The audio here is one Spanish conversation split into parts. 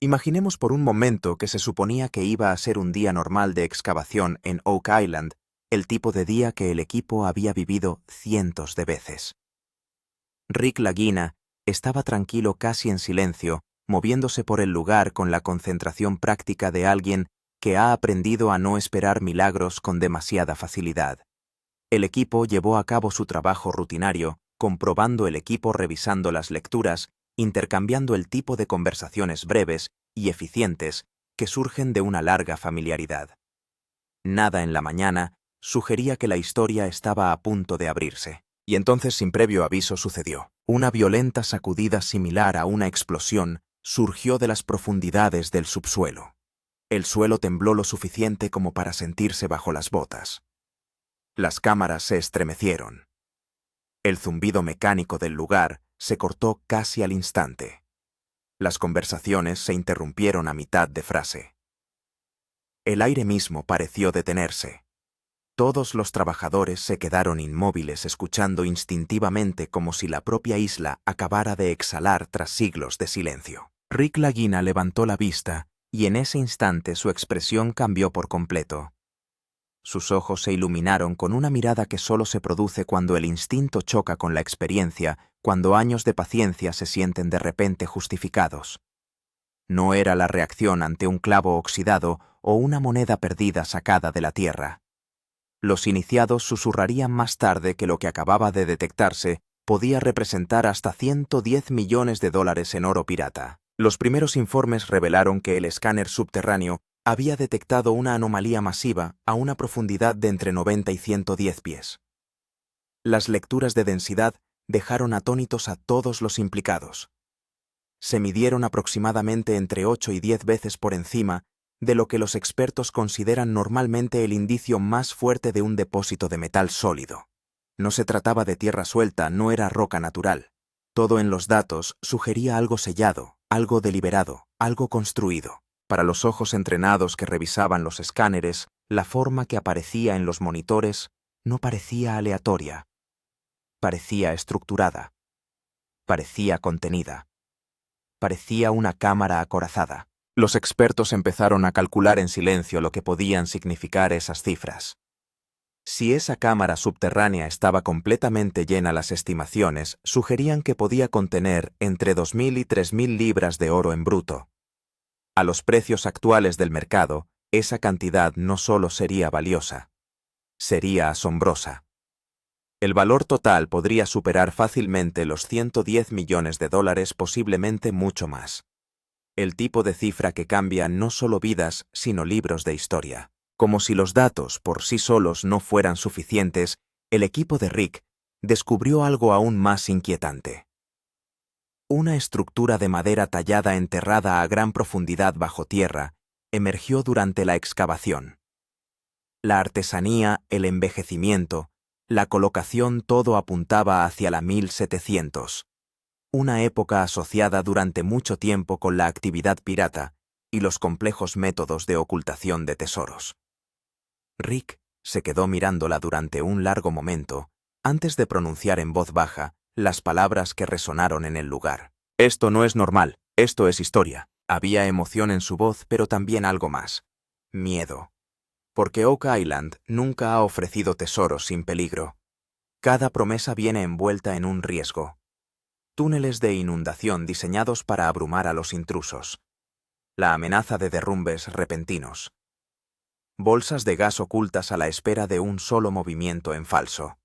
Imaginemos por un momento que se suponía que iba a ser un día normal de excavación en Oak Island, el tipo de día que el equipo había vivido cientos de veces. Rick Lagina estaba tranquilo, casi en silencio, moviéndose por el lugar con la concentración práctica de alguien que ha aprendido a no esperar milagros con demasiada facilidad. El equipo llevó a cabo su trabajo rutinario, comprobando el equipo, revisando las lecturas, intercambiando el tipo de conversaciones breves y eficientes que surgen de una larga familiaridad. Nada en la mañana sugería que la historia estaba a punto de abrirse. Y entonces, sin previo aviso, sucedió. Una violenta sacudida similar a una explosión surgió de las profundidades del subsuelo. El suelo tembló lo suficiente como para sentirse bajo las botas. Las cámaras se estremecieron. El zumbido mecánico del lugar se cortó casi al instante. Las conversaciones se interrumpieron a mitad de frase. El aire mismo pareció detenerse. Todos los trabajadores se quedaron inmóviles, escuchando instintivamente, como si la propia isla acabara de exhalar tras siglos de silencio. Rick Lagina levantó la vista, y en ese instante su expresión cambió por completo. Sus ojos se iluminaron con una mirada que solo se produce cuando el instinto choca con la experiencia, cuando años de paciencia se sienten de repente justificados. No era la reacción ante un clavo oxidado o una moneda perdida sacada de la tierra. Los iniciados susurrarían más tarde que lo que acababa de detectarse podía representar hasta $110 millones en oro pirata. Los primeros informes revelaron que el escáner subterráneo había detectado una anomalía masiva a una profundidad de entre 90 y 110 pies. Las lecturas de densidad dejaron atónitos a todos los implicados. Se midieron aproximadamente entre 8 y 10 veces por encima de lo que los expertos consideran normalmente el indicio más fuerte de un depósito de metal sólido. No se trataba de tierra suelta, no era roca natural. Todo en los datos sugería algo sellado, algo deliberado, algo construido. Para los ojos entrenados que revisaban los escáneres, la forma que aparecía en los monitores no parecía aleatoria. Parecía estructurada. Parecía contenida. Parecía una cámara acorazada. Los expertos empezaron a calcular en silencio lo que podían significar esas cifras. Si esa cámara subterránea estaba completamente llena, las estimaciones sugerían que podía contener entre 2.000 y 3.000 libras de oro en bruto. A los precios actuales del mercado, esa cantidad no solo sería valiosa, sería asombrosa. El valor total podría superar fácilmente los $110 millones, posiblemente mucho más. El tipo de cifra que cambia no solo vidas, sino libros de historia. Como si los datos por sí solos no fueran suficientes, el equipo de Rick descubrió algo aún más inquietante. Una estructura de madera tallada enterrada a gran profundidad bajo tierra emergió durante la excavación. La artesanía, el envejecimiento, la colocación, todo apuntaba hacia la 1700. Una época asociada durante mucho tiempo con la actividad pirata y los complejos métodos de ocultación de tesoros. Rick se quedó mirándola durante un largo momento antes de pronunciar en voz baja las palabras que resonaron en el lugar. Esto no es normal, esto es historia. Había emoción en su voz, pero también algo más. Miedo. Porque Oak Island nunca ha ofrecido tesoros sin peligro. Cada promesa viene envuelta en un riesgo. Túneles de inundación diseñados para abrumar a los intrusos. La amenaza de derrumbes repentinos. Bolsas de gas ocultas a la espera de un solo movimiento en falso.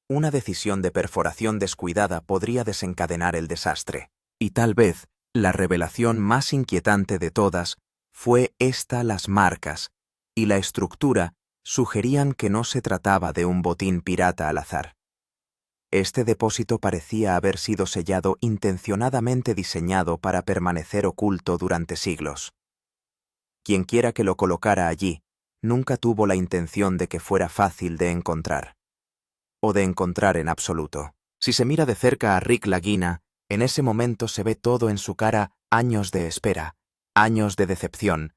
Una decisión de perforación descuidada podría desencadenar el desastre. Y tal vez, la revelación más inquietante de todas fue las marcas, y la estructura sugerían que no se trataba de un botín pirata al azar. Este depósito parecía haber sido sellado, intencionadamente diseñado para permanecer oculto durante siglos. Quienquiera que lo colocara allí, nunca tuvo la intención de que fuera fácil de encontrar. O de encontrar en absoluto. Si se mira de cerca a Rick Lagina, en ese momento se ve todo en su cara: años de espera, años de decepción,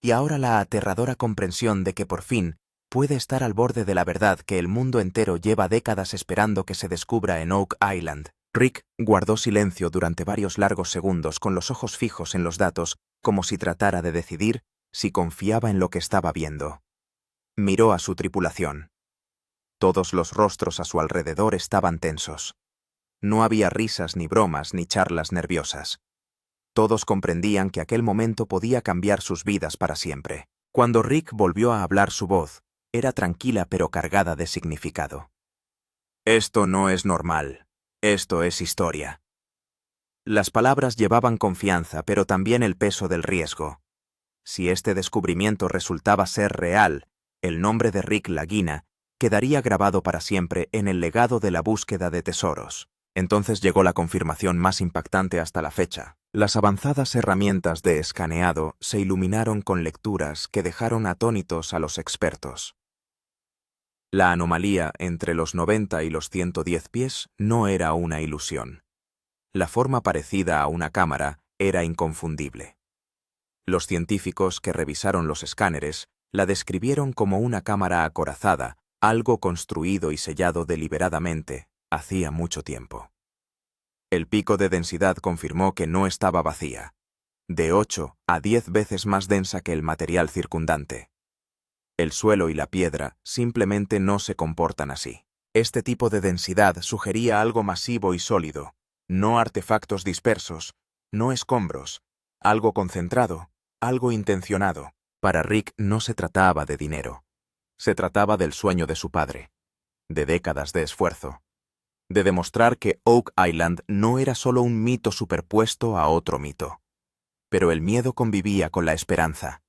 y ahora la aterradora comprensión de que por fin puede estar al borde de la verdad que el mundo entero lleva décadas esperando que se descubra en Oak Island. Rick guardó silencio durante varios largos segundos con los ojos fijos en los datos, como si tratara de decidir si confiaba en lo que estaba viendo. Miró a su tripulación. Todos los rostros a su alrededor estaban tensos. No había risas ni bromas ni charlas nerviosas. Todos comprendían que aquel momento podía cambiar sus vidas para siempre. Cuando Rick volvió a hablar, su voz era tranquila pero cargada de significado. Esto no es normal. Esto es historia. Las palabras llevaban confianza, pero también el peso del riesgo. Si este descubrimiento resultaba ser real, el nombre de Rick Lagina quedaría grabado para siempre en el legado de la búsqueda de tesoros. Entonces llegó la confirmación más impactante hasta la fecha. Las avanzadas herramientas de escaneado se iluminaron con lecturas que dejaron atónitos a los expertos. La anomalía entre los 90 y los 110 pies no era una ilusión. La forma parecida a una cámara era inconfundible. Los científicos que revisaron los escáneres la describieron como una cámara acorazada, algo construido y sellado deliberadamente, hacía mucho tiempo. El pico de densidad confirmó que no estaba vacía, de 8 a 10 veces más densa que el material circundante. El suelo y la piedra simplemente no se comportan así. Este tipo de densidad sugería algo masivo y sólido, no artefactos dispersos, no escombros, algo concentrado, algo intencionado. Para Rick no se trataba de dinero. Se trataba del sueño de su padre, de décadas de esfuerzo, de demostrar que Oak Island no era solo un mito superpuesto a otro mito. Pero el miedo convivía con la esperanza,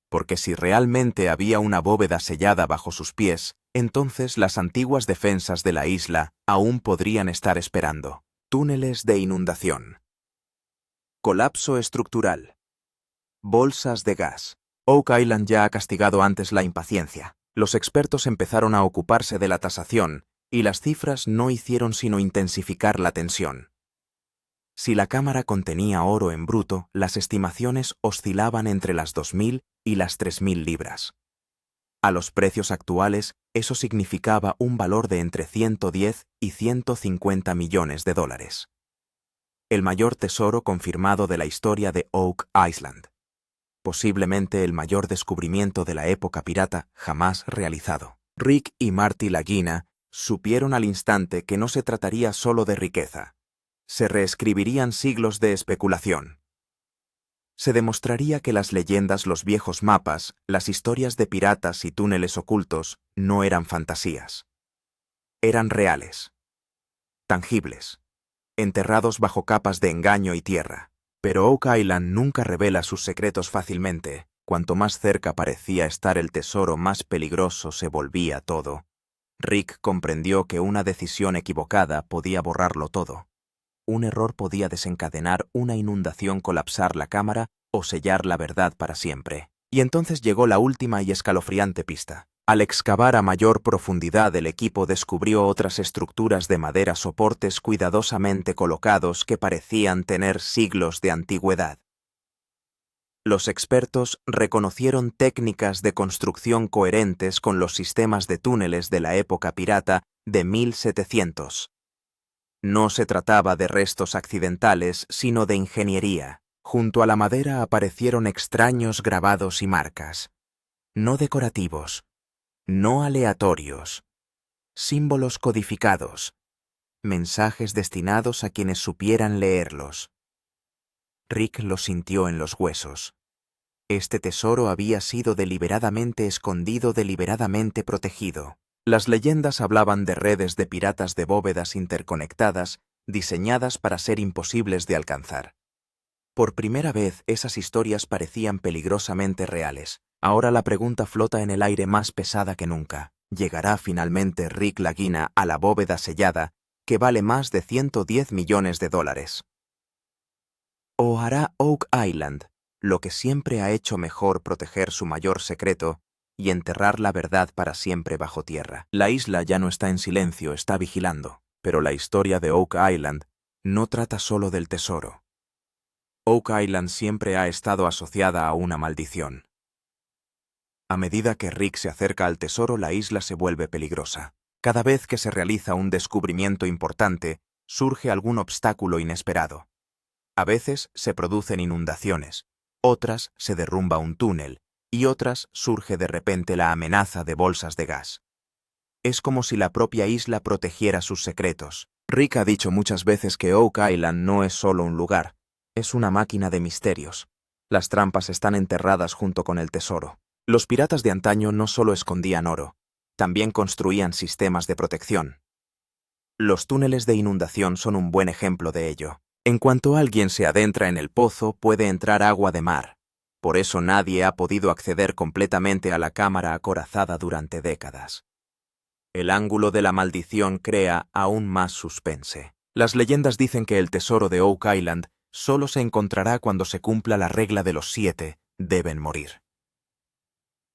porque si realmente había una bóveda sellada bajo sus pies, entonces las antiguas defensas de la isla aún podrían estar esperando. Túneles de inundación. Colapso estructural. Bolsas de gas. Oak Island ya ha castigado antes la impaciencia. Los expertos empezaron a ocuparse de la tasación, y las cifras no hicieron sino intensificar la tensión. Si la cámara contenía oro en bruto, las estimaciones oscilaban entre las 2.000 y las 3.000 libras. A los precios actuales, eso significaba un valor de entre 110 y 150 millones de dólares. El mayor tesoro confirmado de la historia de Oak Island. Posiblemente el mayor descubrimiento de la época pirata jamás realizado. Rick y Marty Lagina supieron al instante que no se trataría solo de riqueza. Se reescribirían siglos de especulación. Se demostraría que las leyendas, los viejos mapas, las historias de piratas y túneles ocultos no eran fantasías. Eran reales, tangibles, enterrados bajo capas de engaño y tierra. Pero Oak Island nunca revela sus secretos fácilmente. Cuanto más cerca parecía estar el tesoro, más peligroso se volvía todo. Rick comprendió que una decisión equivocada podía borrarlo todo. Un error podía desencadenar una inundación, colapsar la cámara o sellar la verdad para siempre. Y entonces llegó la última y escalofriante pista. Al excavar a mayor profundidad, el equipo descubrió otras estructuras de madera, soportes cuidadosamente colocados que parecían tener siglos de antigüedad. Los expertos reconocieron técnicas de construcción coherentes con los sistemas de túneles de la época pirata de 1700. No se trataba de restos accidentales, sino de ingeniería. Junto a la madera aparecieron extraños grabados y marcas, no decorativos, no aleatorios, símbolos codificados, mensajes destinados a quienes supieran leerlos. Rick lo sintió en los huesos. Este tesoro había sido deliberadamente escondido, deliberadamente protegido. Las leyendas hablaban de redes de piratas, de bóvedas interconectadas, diseñadas para ser imposibles de alcanzar. Por primera vez, esas historias parecían peligrosamente reales. Ahora la pregunta flota en el aire más pesada que nunca. ¿Llegará finalmente Rick Lagina a la bóveda sellada, que vale más de 110 millones de dólares? ¿O hará Oak Island lo que siempre ha hecho mejor, proteger su mayor secreto y enterrar la verdad para siempre bajo tierra? La isla ya no está en silencio, está vigilando. Pero la historia de Oak Island no trata solo del tesoro. Oak Island siempre ha estado asociada a una maldición. A medida que Rick se acerca al tesoro, la isla se vuelve peligrosa. Cada vez que se realiza un descubrimiento importante, surge algún obstáculo inesperado. A veces se producen inundaciones, otras se derrumba un túnel y otras surge de repente la amenaza de bolsas de gas. Es como si la propia isla protegiera sus secretos. Rick ha dicho muchas veces que Oak Island no es solo un lugar, es una máquina de misterios. Las trampas están enterradas junto con el tesoro. Los piratas de antaño no solo escondían oro, también construían sistemas de protección. Los túneles de inundación son un buen ejemplo de ello. En cuanto alguien se adentra en el pozo, puede entrar agua de mar. Por eso nadie ha podido acceder completamente a la cámara acorazada durante décadas. El ángulo de la maldición crea aún más suspense. Las leyendas dicen que el tesoro de Oak Island solo se encontrará cuando se cumpla la regla de los 7, deben morir.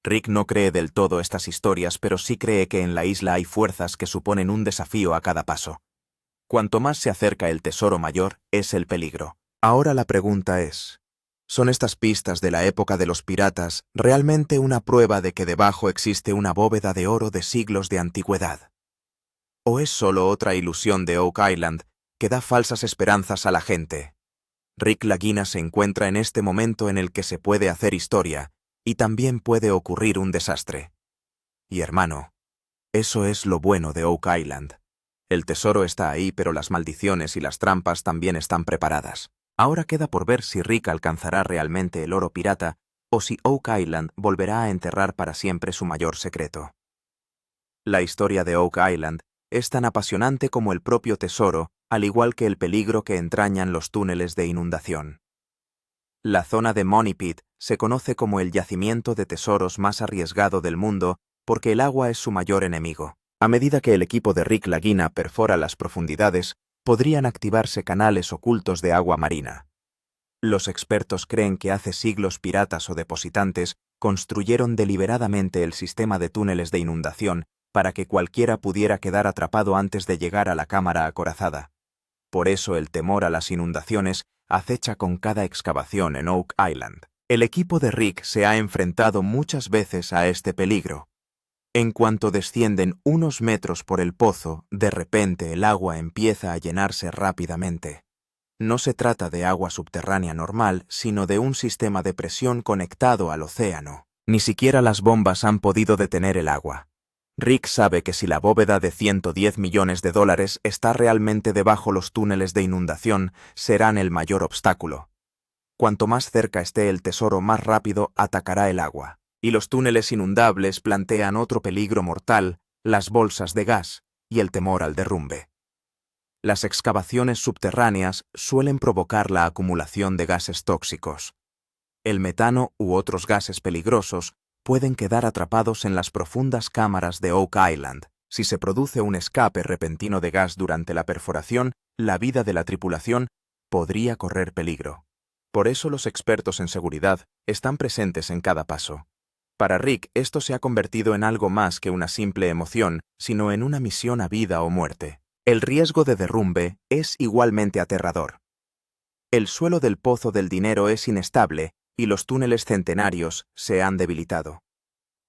Rick no cree del todo estas historias, pero sí cree que en la isla hay fuerzas que suponen un desafío a cada paso. Cuanto más se acerca el tesoro mayor, es el peligro. Ahora la pregunta es, ¿son estas pistas de la época de los piratas realmente una prueba de que debajo existe una bóveda de oro de siglos de antigüedad? ¿O es solo otra ilusión de Oak Island que da falsas esperanzas a la gente? Rick Lagina se encuentra en este momento en el que se puede hacer historia, y también puede ocurrir un desastre. Y hermano, eso es lo bueno de Oak Island. El tesoro está ahí, pero las maldiciones y las trampas también están preparadas. Ahora queda por ver si Rick alcanzará realmente el oro pirata o si Oak Island volverá a enterrar para siempre su mayor secreto. La historia de Oak Island es tan apasionante como el propio tesoro, al igual que el peligro que entrañan los túneles de inundación. La zona de Money Pit se conoce como el yacimiento de tesoros más arriesgado del mundo porque el agua es su mayor enemigo. A medida que el equipo de Rick Lagina perfora las profundidades, podrían activarse canales ocultos de agua marina. Los expertos creen que hace siglos piratas o depositantes construyeron deliberadamente el sistema de túneles de inundación para que cualquiera pudiera quedar atrapado antes de llegar a la cámara acorazada. Por eso el temor a las inundaciones acecha con cada excavación en Oak Island. El equipo de Rick se ha enfrentado muchas veces a este peligro. En cuanto descienden unos metros por el pozo, de repente el agua empieza a llenarse rápidamente. No se trata de agua subterránea normal, sino de un sistema de presión conectado al océano. Ni siquiera las bombas han podido detener el agua. Rick sabe que si la bóveda de $110 millones está realmente debajo los túneles de inundación, serán el mayor obstáculo. Cuanto más cerca esté el tesoro, más rápido atacará el agua. Y los túneles inundables plantean otro peligro mortal, las bolsas de gas y el temor al derrumbe. Las excavaciones subterráneas suelen provocar la acumulación de gases tóxicos. El metano u otros gases peligrosos pueden quedar atrapados en las profundas cámaras de Oak Island. Si se produce un escape repentino de gas durante la perforación, la vida de la tripulación podría correr peligro. Por eso los expertos en seguridad están presentes en cada paso. Para Rick, esto se ha convertido en algo más que una simple emoción, sino en una misión a vida o muerte. El riesgo de derrumbe es igualmente aterrador. El suelo del pozo del dinero es inestable y los túneles centenarios se han debilitado.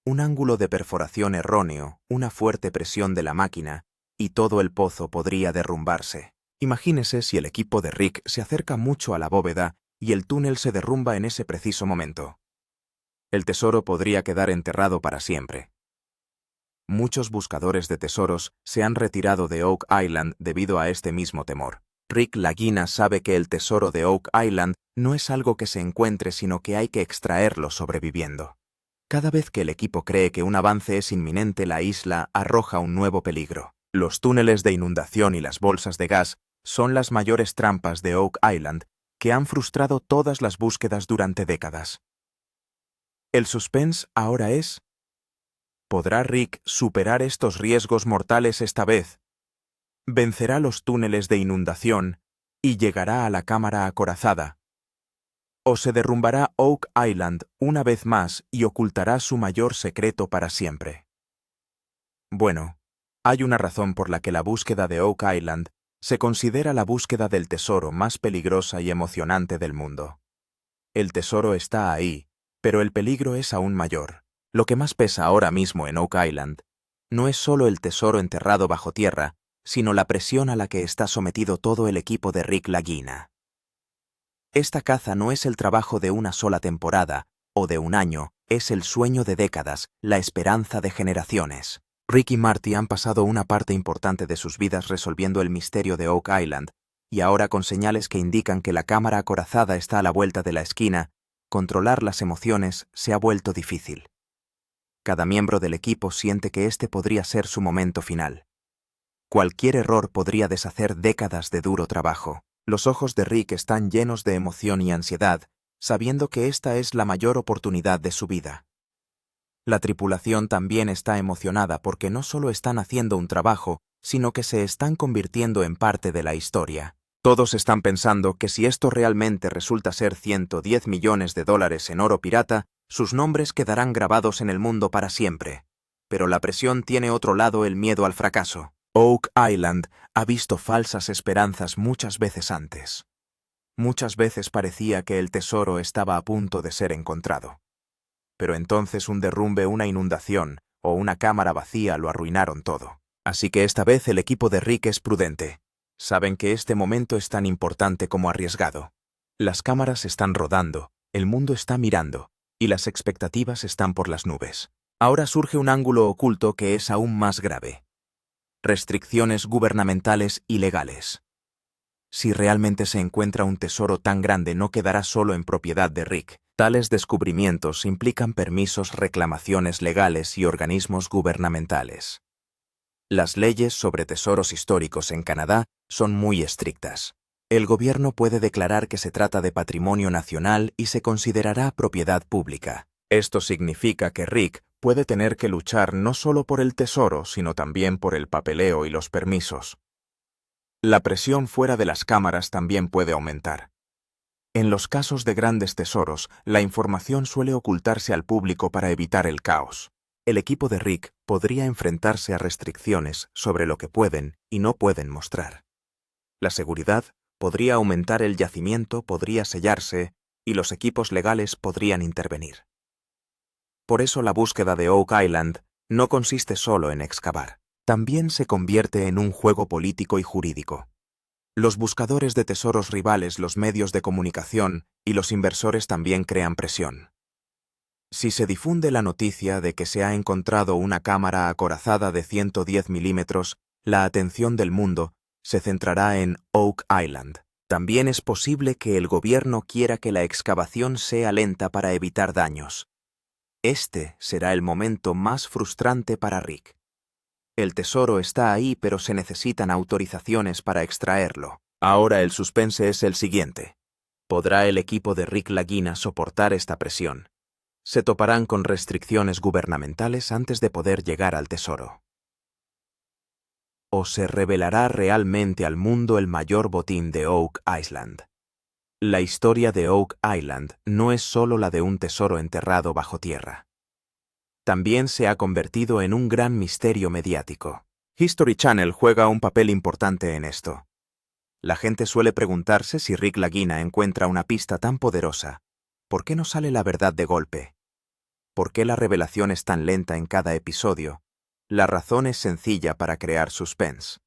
Un ángulo de perforación erróneo, una fuerte presión de la máquina, y todo el pozo podría derrumbarse. Imagínese si el equipo de Rick se acerca mucho a la bóveda y el túnel se derrumba en ese preciso momento. El tesoro podría quedar enterrado para siempre. Muchos buscadores de tesoros se han retirado de Oak Island debido a este mismo temor. Rick Lagina sabe que el tesoro de Oak Island no es algo que se encuentre, sino que hay que extraerlo sobreviviendo. Cada vez que el equipo cree que un avance es inminente, la isla arroja un nuevo peligro. Los túneles de inundación y las bolsas de gas son las mayores trampas de Oak Island que han frustrado todas las búsquedas durante décadas. El suspense ahora es: ¿podrá Rick superar estos riesgos mortales esta vez? ¿Vencerá los túneles de inundación y llegará a la cámara acorazada? ¿O se derrumbará Oak Island una vez más y ocultará su mayor secreto para siempre? Bueno, hay una razón por la que la búsqueda de Oak Island se considera la búsqueda del tesoro más peligrosa y emocionante del mundo. El tesoro está ahí, pero el peligro es aún mayor. Lo que más pesa ahora mismo en Oak Island no es solo el tesoro enterrado bajo tierra, sino la presión a la que está sometido todo el equipo de Rick Lagina. Esta caza no es el trabajo de una sola temporada o de un año, es el sueño de décadas, la esperanza de generaciones. Rick y Marty han pasado una parte importante de sus vidas resolviendo el misterio de Oak Island, y ahora con señales que indican que la cámara acorazada está a la vuelta de la esquina, controlar las emociones se ha vuelto difícil. Cada miembro del equipo siente que este podría ser su momento final. Cualquier error podría deshacer décadas de duro trabajo. Los ojos de Rick están llenos de emoción y ansiedad, sabiendo que esta es la mayor oportunidad de su vida. La tripulación también está emocionada porque no solo están haciendo un trabajo, sino que se están convirtiendo en parte de la historia. Todos están pensando que si esto realmente resulta ser $110 millones en oro pirata, sus nombres quedarán grabados en el mundo para siempre. Pero la presión tiene otro lado, el miedo al fracaso. Oak Island ha visto falsas esperanzas muchas veces antes. Muchas veces parecía que el tesoro estaba a punto de ser encontrado. Pero entonces un derrumbe, una inundación o una cámara vacía lo arruinaron todo. Así que esta vez el equipo de Rick es prudente. Saben que este momento es tan importante como arriesgado. Las cámaras están rodando, el mundo está mirando, y las expectativas están por las nubes. Ahora surge un ángulo oculto que es aún más grave. Restricciones gubernamentales ilegales. Si realmente se encuentra un tesoro tan grande, no quedará solo en propiedad de Rick. Tales descubrimientos implican permisos, reclamaciones legales y organismos gubernamentales. Las leyes sobre tesoros históricos en Canadá son muy estrictas. El gobierno puede declarar que se trata de patrimonio nacional y se considerará propiedad pública. Esto significa que Rick puede tener que luchar no solo por el tesoro, sino también por el papeleo y los permisos. La presión fuera de las cámaras también puede aumentar. En los casos de grandes tesoros, la información suele ocultarse al público para evitar el caos. El equipo de Rick podría enfrentarse a restricciones sobre lo que pueden y no pueden mostrar. La seguridad podría aumentar, el yacimiento podría sellarse y los equipos legales podrían intervenir. Por eso la búsqueda de Oak Island no consiste solo en excavar. También se convierte en un juego político y jurídico. Los buscadores de tesoros rivales, los medios de comunicación y los inversores también crean presión. Si se difunde la noticia de que se ha encontrado una cámara acorazada de 110 milímetros, la atención del mundo se centrará en Oak Island. También es posible que el gobierno quiera que la excavación sea lenta para evitar daños. Este será el momento más frustrante para Rick. El tesoro está ahí, pero se necesitan autorizaciones para extraerlo. Ahora el suspense es el siguiente. ¿Podrá el equipo de Rick Lagina soportar esta presión? Se toparán con restricciones gubernamentales antes de poder llegar al tesoro. ¿O se revelará realmente al mundo el mayor botín de Oak Island? La historia de Oak Island no es solo la de un tesoro enterrado bajo tierra. También se ha convertido en un gran misterio mediático. History Channel juega un papel importante en esto. La gente suele preguntarse si Rick Lagina encuentra una pista tan poderosa. ¿Por qué no sale la verdad de golpe? ¿Por qué la revelación es tan lenta en cada episodio? La razón es sencilla para crear suspense.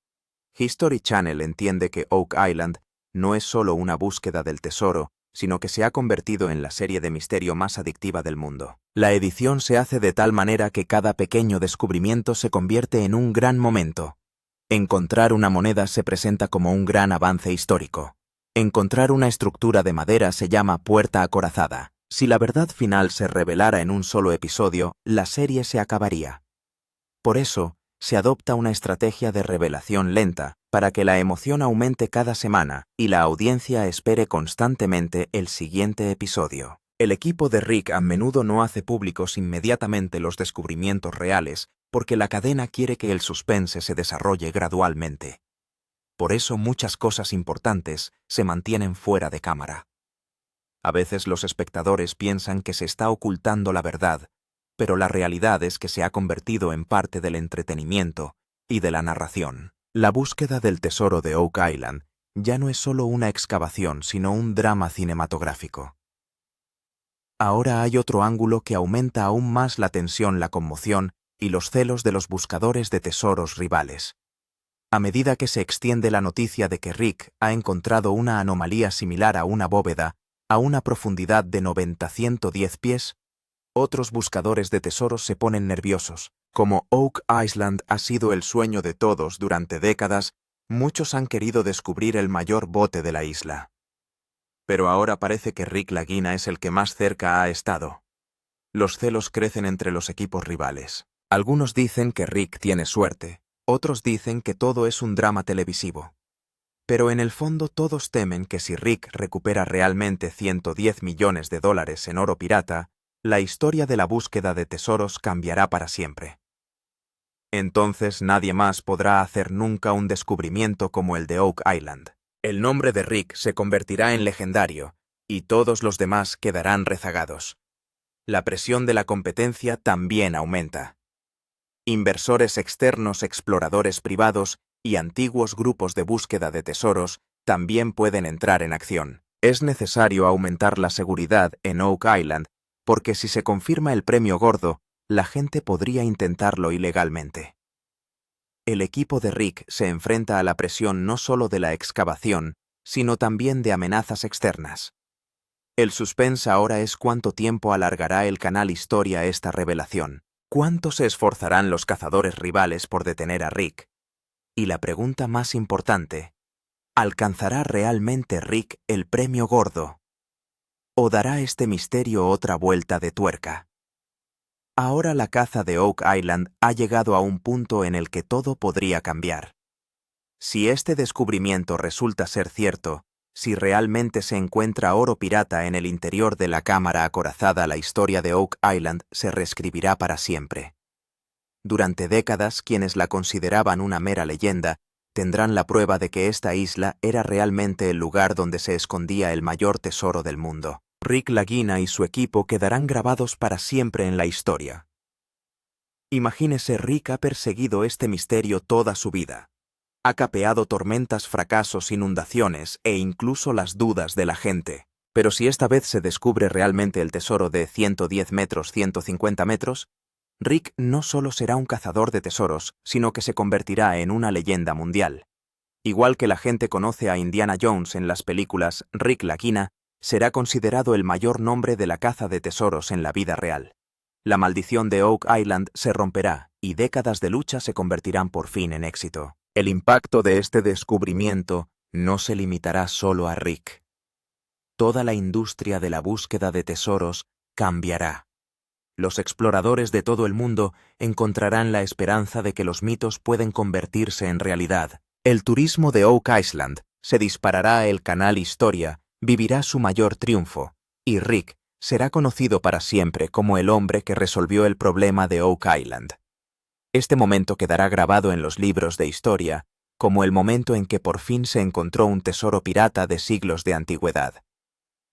History Channel entiende que Oak Island no es solo una búsqueda del tesoro, sino que se ha convertido en la serie de misterio más adictiva del mundo. La edición se hace de tal manera que cada pequeño descubrimiento se convierte en un gran momento. Encontrar una moneda se presenta como un gran avance histórico. Encontrar una estructura de madera se llama puerta acorazada. Si la verdad final se revelara en un solo episodio, la serie se acabaría. Por eso, se adopta una estrategia de revelación lenta, para que la emoción aumente cada semana y la audiencia espere constantemente el siguiente episodio. El equipo de Rick a menudo no hace públicos inmediatamente los descubrimientos reales, porque la cadena quiere que el suspense se desarrolle gradualmente. Por eso muchas cosas importantes se mantienen fuera de cámara. A veces los espectadores piensan que se está ocultando la verdad, pero la realidad es que se ha convertido en parte del entretenimiento y de la narración. La búsqueda del tesoro de Oak Island ya no es solo una excavación, sino un drama cinematográfico. Ahora hay otro ángulo que aumenta aún más la tensión, la conmoción y los celos de los buscadores de tesoros rivales. A medida que se extiende la noticia de que Rick ha encontrado una anomalía similar a una bóveda a una profundidad de 90-110 pies, otros buscadores de tesoros se ponen nerviosos. Como Oak Island ha sido el sueño de todos durante décadas, muchos han querido descubrir el mayor bote de la isla. Pero ahora parece que Rick Lagina es el que más cerca ha estado. Los celos crecen entre los equipos rivales. Algunos dicen que Rick tiene suerte, otros dicen que todo es un drama televisivo. Pero en el fondo todos temen que si Rick recupera realmente $110 millones en oro pirata, la historia de la búsqueda de tesoros cambiará para siempre. Entonces nadie más podrá hacer nunca un descubrimiento como el de Oak Island. El nombre de Rick se convertirá en legendario, y todos los demás quedarán rezagados. La presión de la competencia también aumenta. Inversores externos, exploradores privados y antiguos grupos de búsqueda de tesoros también pueden entrar en acción. Es necesario aumentar la seguridad en Oak Island, porque si se confirma el premio gordo, la gente podría intentarlo ilegalmente. El equipo de Rick se enfrenta a la presión no solo de la excavación, sino también de amenazas externas. El suspense ahora es cuánto tiempo alargará el canal Historia esta revelación. ¿Cuánto se esforzarán los cazadores rivales por detener a Rick? Y la pregunta más importante, ¿alcanzará realmente Rick el premio gordo? ¿O dará este misterio otra vuelta de tuerca? Ahora la caza de Oak Island ha llegado a un punto en el que todo podría cambiar. Si este descubrimiento resulta ser cierto, si realmente se encuentra oro pirata en el interior de la cámara acorazada, la historia de Oak Island se reescribirá para siempre. Durante décadas, quienes la consideraban una mera leyenda, tendrán la prueba de que esta isla era realmente el lugar donde se escondía el mayor tesoro del mundo. Rick Lagina y su equipo quedarán grabados para siempre en la historia. Imagínese, Rick ha perseguido este misterio toda su vida. Ha capeado tormentas, fracasos, inundaciones e incluso las dudas de la gente. Pero si esta vez se descubre realmente el tesoro de 110 metros, 150 metros, Rick no solo será un cazador de tesoros, sino que se convertirá en una leyenda mundial. Igual que la gente conoce a Indiana Jones en las películas, Rick Lagina será considerado el mayor nombre de la caza de tesoros en la vida real. La maldición de Oak Island se romperá y décadas de lucha se convertirán por fin en éxito. El impacto de este descubrimiento no se limitará solo a Rick. Toda la industria de la búsqueda de tesoros cambiará. Los exploradores de todo el mundo encontrarán la esperanza de que los mitos pueden convertirse en realidad. El turismo de Oak Island se disparará, el canal Historia vivirá su mayor triunfo, y Rick será conocido para siempre como el hombre que resolvió el problema de Oak Island. Este momento quedará grabado en los libros de historia como el momento en que por fin se encontró un tesoro pirata de siglos de antigüedad.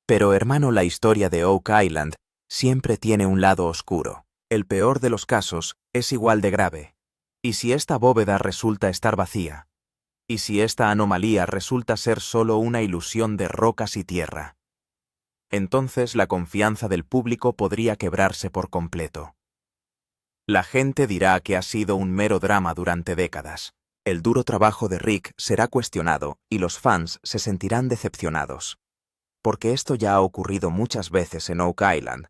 Pero hermano, la historia de Oak Island siempre tiene un lado oscuro. El peor de los casos es igual de grave. ¿Y si esta bóveda resulta estar vacía? ¿Y si esta anomalía resulta ser solo una ilusión de rocas y tierra? Entonces la confianza del público podría quebrarse por completo. La gente dirá que ha sido un mero drama durante décadas. El duro trabajo de Rick será cuestionado y los fans se sentirán decepcionados. Porque esto ya ha ocurrido muchas veces en Oak Island.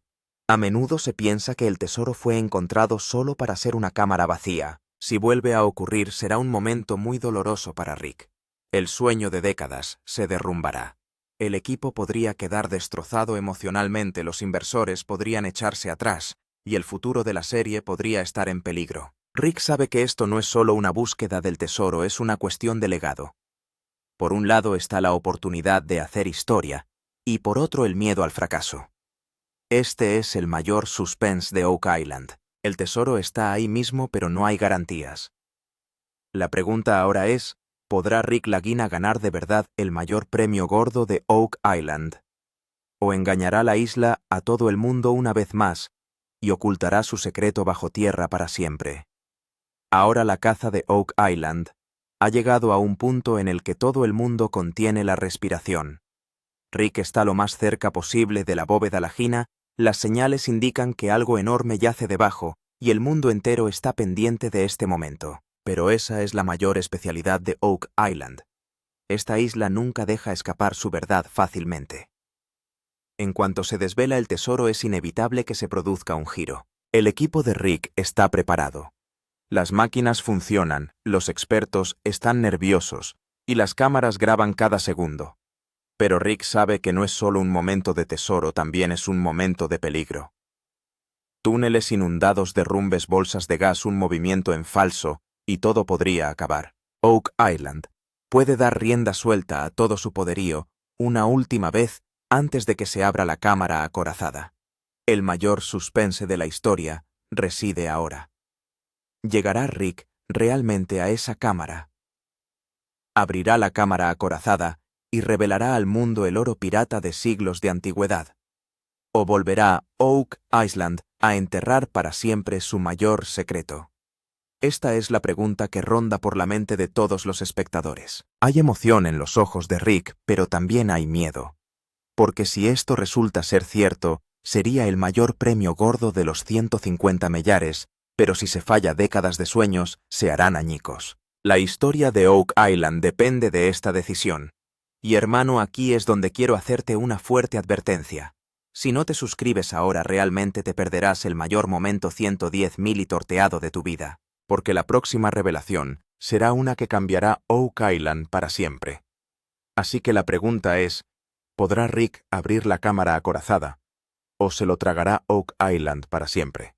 A menudo se piensa que el tesoro fue encontrado solo para ser una cámara vacía. Si vuelve a ocurrir, será un momento muy doloroso para Rick. El sueño de décadas se derrumbará. El equipo podría quedar destrozado emocionalmente, los inversores podrían echarse atrás, y el futuro de la serie podría estar en peligro. Rick sabe que esto no es solo una búsqueda del tesoro, es una cuestión de legado. Por un lado está la oportunidad de hacer historia, y por otro el miedo al fracaso. Este es el mayor suspense de Oak Island. El tesoro está ahí mismo, pero no hay garantías. La pregunta ahora es, ¿podrá Rick Lagina ganar de verdad el mayor premio gordo de Oak Island? ¿O engañará la isla a todo el mundo una vez más y ocultará su secreto bajo tierra para siempre? Ahora la caza de Oak Island ha llegado a un punto en el que todo el mundo contiene la respiración. Rick está lo más cerca posible de la bóveda Lagina, las señales indican que algo enorme yace debajo y el mundo entero está pendiente de este momento. Pero esa es la mayor especialidad de Oak Island. Esta isla nunca deja escapar su verdad fácilmente. En cuanto se desvela el tesoro, es inevitable que se produzca un giro. El equipo de Rick está preparado. Las máquinas funcionan, los expertos están nerviosos, y las cámaras graban cada segundo. Pero Rick sabe que no es solo un momento de tesoro, también es un momento de peligro. Túneles inundados, derrumbes, bolsas de gas, un movimiento en falso, y todo podría acabar. Oak Island puede dar rienda suelta a todo su poderío una última vez antes de que se abra la cámara acorazada. El mayor suspense de la historia reside ahora. ¿Llegará Rick realmente a esa cámara? Abrirá la cámara acorazada y revelará al mundo el oro pirata de siglos de antigüedad. ¿O volverá Oak Island a enterrar para siempre su mayor secreto? Esta es la pregunta que ronda por la mente de todos los espectadores. Hay emoción en los ojos de Rick, pero también hay miedo. Porque si esto resulta ser cierto, sería el mayor premio gordo de los 150 millares, pero si se falla, décadas de sueños se harán añicos. La historia de Oak Island depende de esta decisión. Y hermano, aquí es donde quiero hacerte una fuerte advertencia. Si no te suscribes ahora, realmente te perderás el mayor momento 110.000 y torteado de tu vida. Porque la próxima revelación será una que cambiará Oak Island para siempre. Así que la pregunta es, ¿podrá Rick abrir la cámara acorazada? ¿O se lo tragará Oak Island para siempre?